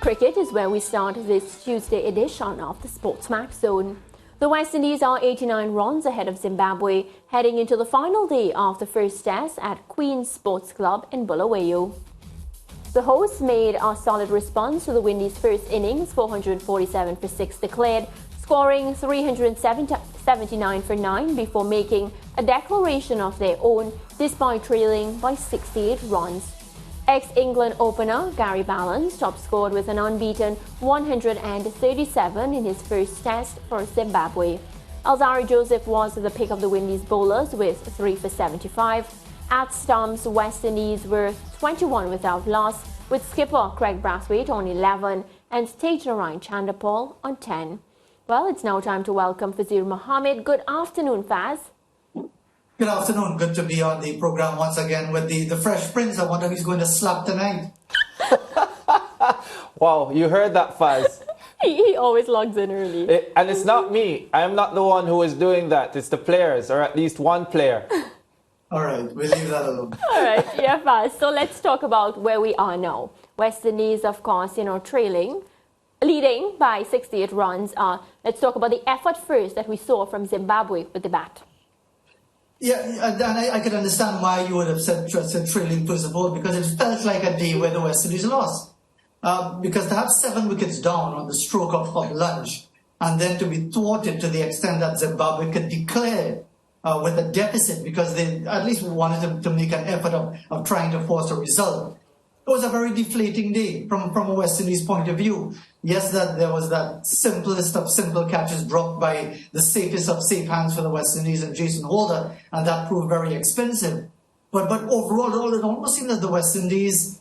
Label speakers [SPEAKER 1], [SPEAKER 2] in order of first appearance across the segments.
[SPEAKER 1] cricket is where we start this Tuesday edition of the SportsMax Zone. The West Indies are 89 runs ahead of Zimbabwe, heading into the final day of the first test at Queen's Sports Club in Bulawayo. The hosts made a solid response to the Windies' first innings, 447 for 6 declared, scoring 379 for 9 before making a declaration of their own despite trailing by 68 runs. Ex-England opener Gary Ballance top-scored with an unbeaten 137 in his first test for Zimbabwe. Alzarri Joseph was the pick of the Windies bowlers with 3 for 75. At Stumps, West Indies were 21 without loss, with skipper Craig Brathwaite on 11 and Tajer Ryan Chandapal on 10. Well, it's now time to welcome Fazir Mohammed. Good afternoon, Faz.
[SPEAKER 2] Good afternoon. Good to be on the program once again with the Fresh Prince. I wonder who's going to slap tonight.
[SPEAKER 3] Wow, you heard that, Faz.
[SPEAKER 1] He always logs in early.
[SPEAKER 3] And it's not me. I'm not the one who is doing that. It's the players, or at least one player.
[SPEAKER 2] All right, we'll leave that alone.
[SPEAKER 1] All right, yeah, Faz. So let's talk about where we are now. West Indies, of course, leading by 68 runs. Let's talk about the effort first that we saw from Zimbabwe with the bat.
[SPEAKER 2] Yeah, and I could understand why you would have said trailing first of all, because it felt like a day where the West Indies lost. Because to have 7 wickets down on the stroke of lunch, and then to be thwarted to the extent that Zimbabwe could declare with a deficit because they at least wanted to make an effort of trying to force a result. It was a very deflating day from a West Indies point of view. Yes, that there was that simplest of simple catches dropped by the safest of safe hands for the West Indies and Jason Holder, and that proved very expensive. But overall, it almost seemed that the West Indies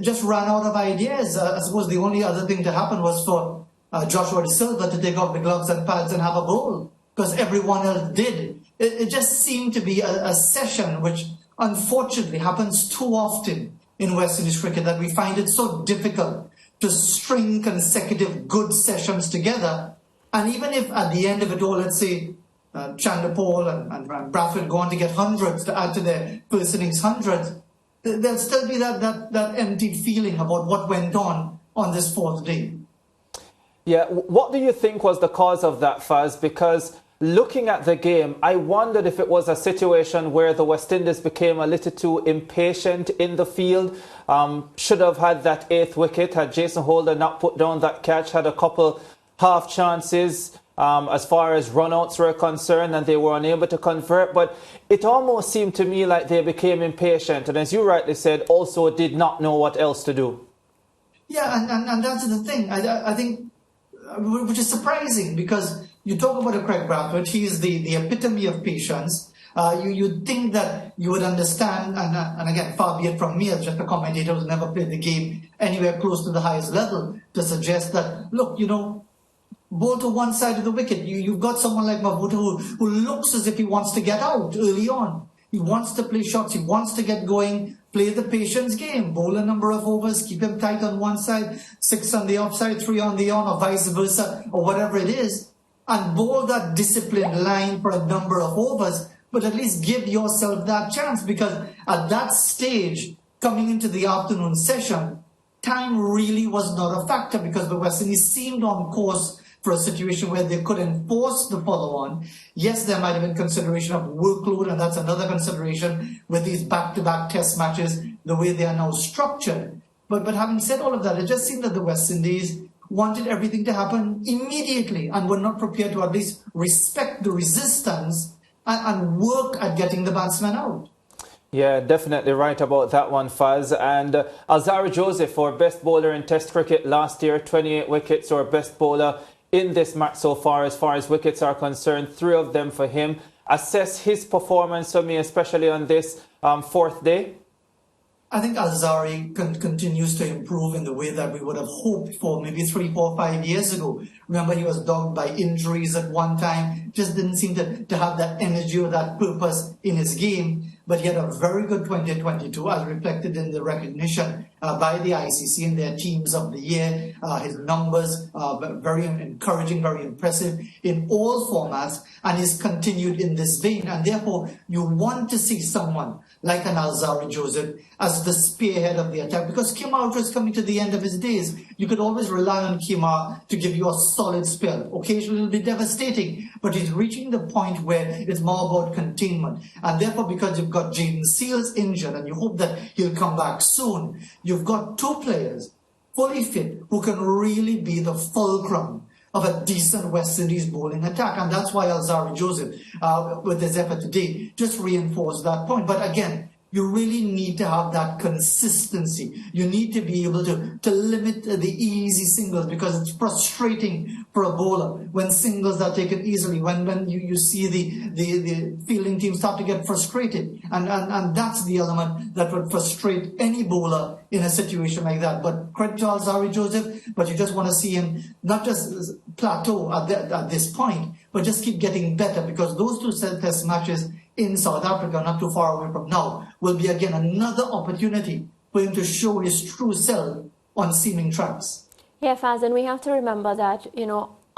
[SPEAKER 2] just ran out of ideas. I suppose the only other thing to happen was for Joshua De Silva to take off the gloves and pads and have a bowl, because everyone else did. It just seemed to be a session which unfortunately happens too often in West Indies cricket, that we find it so difficult to string consecutive good sessions together. And even if at the end of it all, let's say Chandapal and Brathwaite go on to get hundreds to add to their first innings hundreds, there'll still be that empty feeling about what went on this fourth day.
[SPEAKER 3] Yeah, what do you think was the cause of that, Faz? Because looking at the game, I wondered if it was a situation where the West Indies became a little too impatient in the field. Should have had that 8th wicket had Jason Holder not put down that catch, had a couple half chances as far as runouts were concerned, and they were unable to convert. But it almost seemed to me like they became impatient, and as you rightly said, also did not know what else to do.
[SPEAKER 2] Yeah, and that's the thing. I think, which is surprising, because you talk about a Craig Brathwaite, he is the epitome of patience. You'd think that you would understand, and again, far be it from me as just a commentator who's never played the game anywhere close to the highest level, to suggest that, look, bowl to one side of the wicket. You've got someone like Motie who looks as if he wants to get out early on. He wants to play shots, he wants to get going, play the patience game, bowl a number of overs, keep him tight on one side, 6 on the offside, 3 on the on, or vice versa, or whatever it is, and bowl that disciplined line for a number of overs, but at least give yourself that chance, because at that stage, coming into the afternoon session, time really was not a factor, because the West Indies seemed on course for a situation where they could enforce the follow-on. Yes, there might have been consideration of workload, and that's another consideration with these back-to-back test matches, the way they are now structured. But having said all of that, it just seemed that the West Indies wanted everything to happen immediately and were not prepared to at least respect the resistance and work at getting the batsmen out.
[SPEAKER 3] Yeah, definitely right about that one, Faz. And Alzarri Joseph, our best bowler in Test cricket last year, 28 wickets, our best bowler in this match so far as wickets are concerned, 3 of them for him. Assess his performance for me, especially on this 4th day.
[SPEAKER 2] I think Alzarri continues to improve in the way that we would have hoped for maybe 3, 4, 5 years ago. Remember, he was dogged by injuries at one time, just didn't seem to have that energy or that purpose in his game. but he had a very good 2022 as reflected in the recognition by the ICC in their teams of the year. His numbers are very encouraging, very impressive in all formats, and he's continued in this vein. And therefore, you want to see someone like an Alzarri Joseph as the spearhead of the attack, because Kemar was coming to the end of his days. You could always rely on Kemar to give you a solid spell. Occasionally it'll be devastating, but he's reaching the point where it's more about containment. And therefore, because you've got Jaden Seals injured and you hope that he'll come back soon, you've got two players fully fit who can really be the fulcrum of a decent West Indies bowling attack. And that's why Alzarri Joseph, with his effort today, just reinforced that point. But again, you really need to have that consistency. You need to be able to limit the easy singles, because it's frustrating for a bowler when singles are taken easily, when you see the fielding team start to get frustrated. And that's the element that would frustrate any bowler in a situation like that. But credit to Alzarri Joseph, but you just want to see him not just plateau at this point, but just keep getting better, because those two test matches in South Africa, not too far away from now, will be again another opportunity for him to show his true self on seaming tracks.
[SPEAKER 1] Yeah, Faz, and we have to remember that,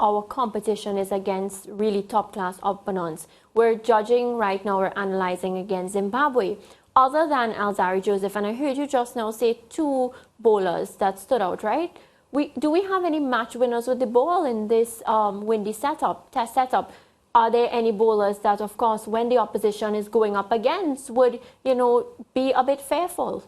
[SPEAKER 1] our competition is against really top-class opponents. We're judging right now, we're analyzing against Zimbabwe. Other than Alzarri Joseph, and I heard you just now say two bowlers that stood out, right? Do we have any match winners with the ball in this Windies test setup? Are there any bowlers that, of course, when the opposition is going up against, would, be a bit fearful?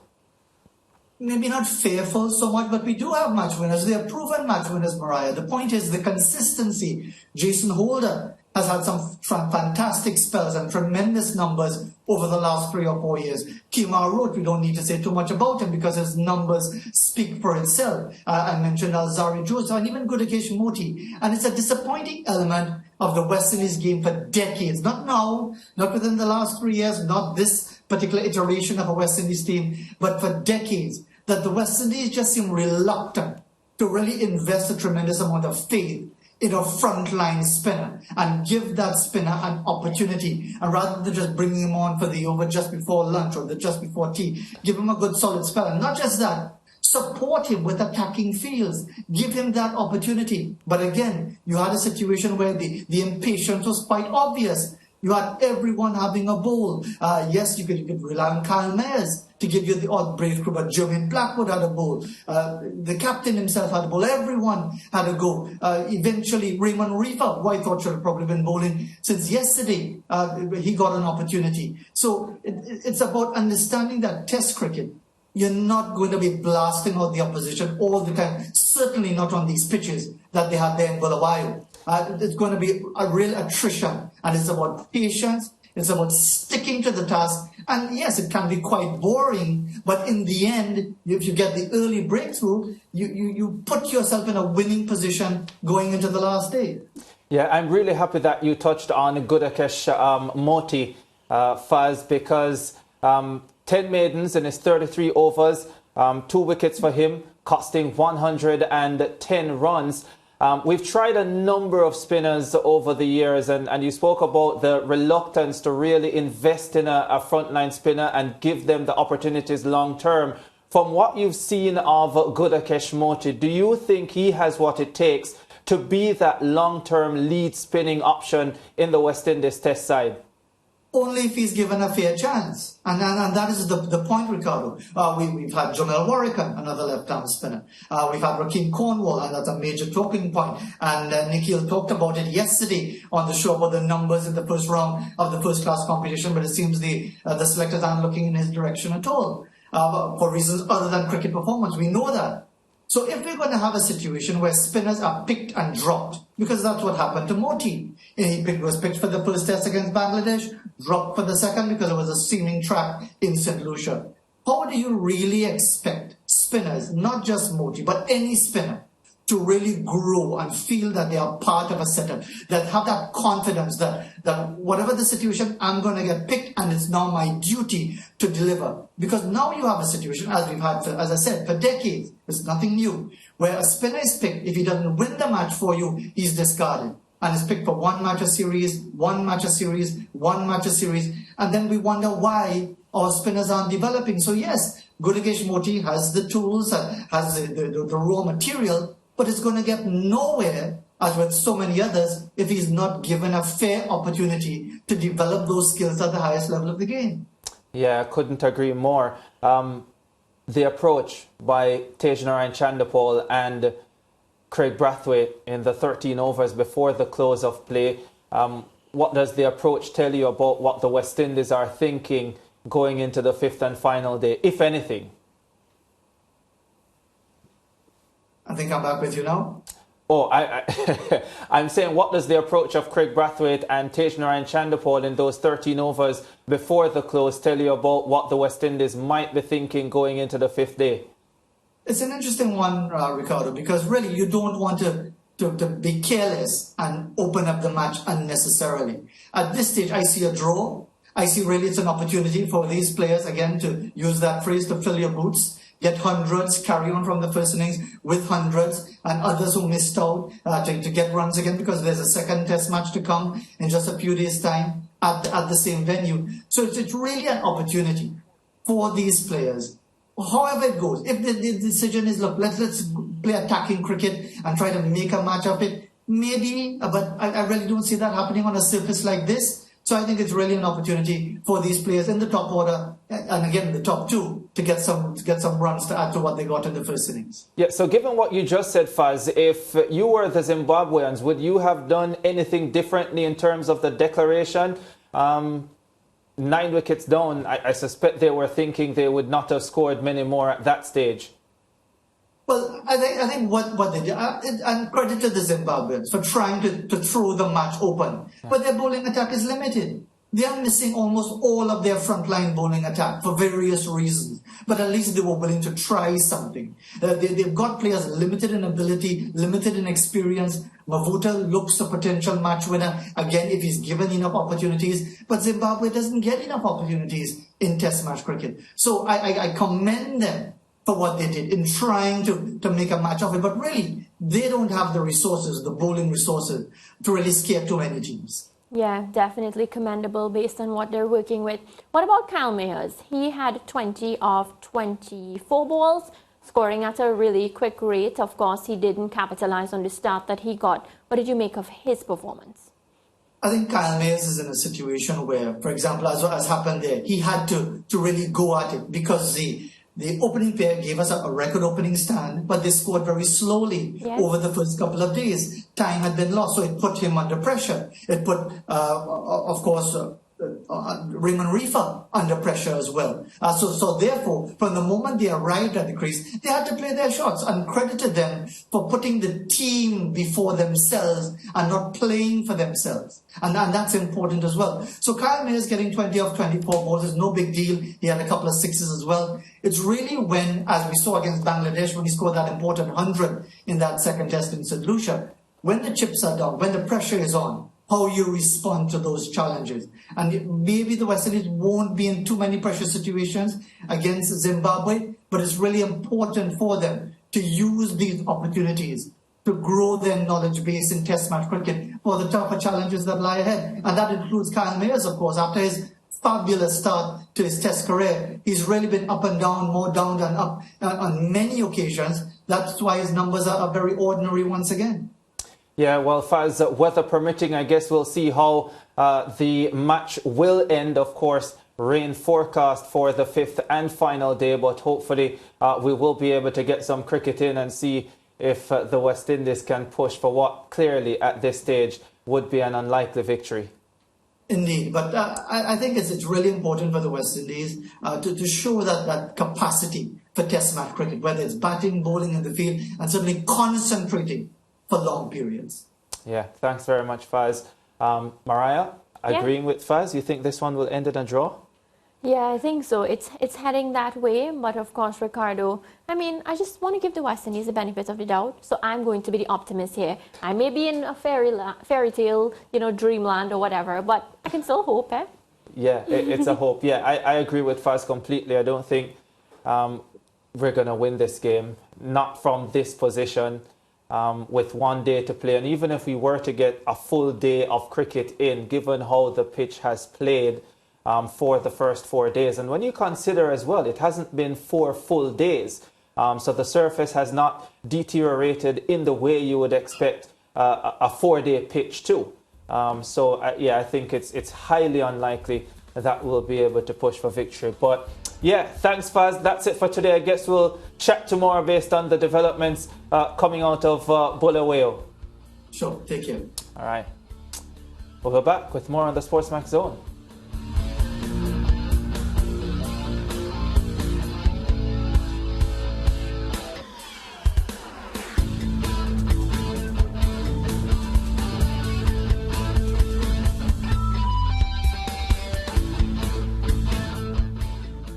[SPEAKER 2] Maybe not fearful so much, but we do have match winners. They are proven match winners, Mariah. The point is the consistency. Jason Holder has had some fantastic spells and tremendous numbers over the last 3 or 4 years. Kemar Roach, we don't need to say too much about him because his numbers speak for itself. I mentioned Alzarri Joseph and even Gudakesh Motie. And it's a disappointing element of the West Indies game for decades. Not now, not within the last 3 years, not this particular iteration of a West Indies team, but for decades, that the West Indies just seem reluctant to really invest a tremendous amount of faith in a frontline spinner and give that spinner an opportunity. And rather than just bringing him on for the over just before lunch or just before tea, give him a good solid spell. And not just that, support him with attacking fields. Give him that opportunity. But again, you had a situation where the impatience was quite obvious. You had everyone having a bowl. Yes, you could rely on Kyle Mayers to give you the odd breakthrough, but Jermaine Blackwood had a bowl. The captain himself had a bowl. Everyone had a go. Eventually, Raymond Reefer, who I thought should have probably been bowling since yesterday, he got an opportunity. So it's about understanding that Test cricket, you're not going to be blasting out the opposition all the time, certainly not on these pitches that they had there in Bulawayo. It's going to be a real attrition, and it's about patience, it's about sticking to the task, and yes, it can be quite boring, but in the end, if you get the early breakthrough, you put yourself in a winning position going into the last day.
[SPEAKER 3] Yeah, I'm really happy that you touched on Gudakesh Motie, Faz, because 10 maidens in his 33 overs, 2 wickets for him, costing 110 runs. We've tried a number of spinners over the years, and you spoke about the reluctance to really invest in a frontline spinner and give them the opportunities long term. From what you've seen of Gudakesh Motie, do you think he has what it takes to be that long-term lead spinning option in the West Indies Test side?
[SPEAKER 2] Only if he's given a fair chance. And that is the point, Ricardo. We've had Jamel Warrican, another left-arm spinner. We've had Rakeem Cornwall, and that's a major talking point. And Nikhil talked about it yesterday on the show about the numbers in the first round of the first-class competition, but it seems the selectors aren't looking in his direction at all, for reasons other than cricket performance. We know that. So if we're going to have a situation where spinners are picked and dropped, because that's what happened to Motie. He was picked for the first test against Bangladesh, dropped for the second because it was a seaming track in St. Lucia. How do you really expect spinners, not just Motie, but any spinner, to really grow and feel that they are part of a setup, that have that confidence that whatever the situation, I'm going to get picked and it's now my duty to deliver? Because now you have a situation, as we've had, as I said, for decades, it's nothing new, where a spinner is picked, if he doesn't win the match for you, he's discarded. and is picked for one match a series, one match a series, one match a series, and then we wonder why our spinners aren't developing. So yes, Gudakesh Motie has the tools, has the raw material, but it's going to get nowhere, as with so many others, if he's not given a fair opportunity to develop those skills at the highest level of the game.
[SPEAKER 3] Yeah, I couldn't agree more. The approach by Tejnarayan Chandapal and Craig Brathwaite in the 13 overs before the close of play, what does the approach tell you about what the West Indies are thinking going into the fifth and final day, if anything?
[SPEAKER 2] I think I'm back with you now.
[SPEAKER 3] Oh, I'm saying, what does the approach of Craig Brathwaite and Tejnarayan Chandapal in those 13 overs before the close tell you about what the West Indies might be thinking going into the fifth day?
[SPEAKER 2] It's an interesting one, Ricardo, because really you don't want to be careless and open up the match unnecessarily. At this stage, I see a draw. I see really it's an opportunity for these players, again, to use that phrase, to fill your boots, get hundreds, carry on from the first innings with hundreds, and others who missed out to get runs again, because there's a second test match to come in just a few days' time at the same venue. So it's really an opportunity for these players. However it goes, if the decision is, look, let's play attacking cricket and try to make a match of it, maybe, but I really don't see that happening on a surface like this. So I think it's really an opportunity for these players in the top order, and again the top two, to get some runs to add to what they got in the first innings.
[SPEAKER 3] Yeah, so given what you just said, Faz, if you were the Zimbabweans, would you have done anything differently in terms of the declaration? 9 wickets down, I suspect they were thinking they would not have scored many more at that stage.
[SPEAKER 2] Well, I think what they did, and credit to the Zimbabweans for trying to throw the match open, but their bowling attack is limited. They are missing almost all of their frontline bowling attack for various reasons, but at least they were willing to try something. They've got players limited in ability, limited in experience. Mavuta looks a potential match winner, again, if he's given enough opportunities, but Zimbabwe doesn't get enough opportunities in Test match cricket. So I commend them for what they did in trying to make a match of it, but really, they don't have the resources, the bowling resources, to really scare too many teams.
[SPEAKER 1] Yeah, definitely commendable based on what they're working with. What about Kyle Mayers? He had 20 of 24 balls, scoring at a really quick rate. Of course, he didn't capitalize on the start that he got. What did you make of his performance?
[SPEAKER 2] I think Kyle Mayers is in a situation where, for example, as happened there, he had to really go at it, because the opening pair gave us a record opening stand, but they scored very slowly over the first couple of days. Time had been lost, so it put him under pressure. It put, of course, Raymond Reefer under pressure as well. So therefore, from the moment they arrived at the crease, they had to play their shots, and credited them for putting the team before themselves and not playing for themselves. And that's important as well. So Kyle Mayers getting 20 of 24 balls is no big deal. He had a couple of sixes as well. It's really when, as we saw against Bangladesh, when he scored that important 100 in that second test in St. Lucia, when the chips are down, when the pressure is on, how you respond to those challenges. And maybe the West Indies won't be in too many pressure situations against Zimbabwe, but it's really important for them to use these opportunities to grow their knowledge base in Test match cricket for the tougher challenges that lie ahead. And that includes Kyle Mayers, of course. After his fabulous start to his Test career, he's really been up and down, more down than up on many occasions. That's why his numbers are very ordinary once again.
[SPEAKER 3] Yeah, well, Faz, weather permitting, I guess we'll see how the match will end. Of course, rain forecast for the fifth and final day, but hopefully we will be able to get some cricket in and see if the West Indies can push for what clearly at this stage would be an unlikely victory.
[SPEAKER 2] Indeed, but I think it's really important for the West Indies to show that capacity for Test match cricket, whether it's batting, bowling in the field, and certainly concentrating for long periods.
[SPEAKER 3] Yeah, thanks very much, Faz. Mariah, agreeing with Faz, you think this one will end in a draw?
[SPEAKER 1] Yeah, I think so. It's heading that way. But of course, Ricardo, I mean, I just want to give the West Indies the benefit of the doubt. So I'm going to be the optimist here. I may be in a fairy tale, dreamland or whatever, but I can still hope, eh?
[SPEAKER 3] Yeah, it's a hope. Yeah, I agree with Faz completely. I don't think we're going to win this game. Not from this position. with 1 day to play. And even if we were to get a full day of cricket in, given how the pitch has played for the first 4 days. And when you consider as well, it hasn't been 4 full days. So the surface has not deteriorated in the way you would expect a 4-day pitch too. Yeah, I think it's highly unlikely that we'll be able to push for victory. But yeah, thanks, Faz. That's it for today. I guess we'll chat tomorrow based on the developments coming out of Bulawayo.
[SPEAKER 2] Sure, take care.
[SPEAKER 3] All right. We'll go back with more on the SportsMax Zone.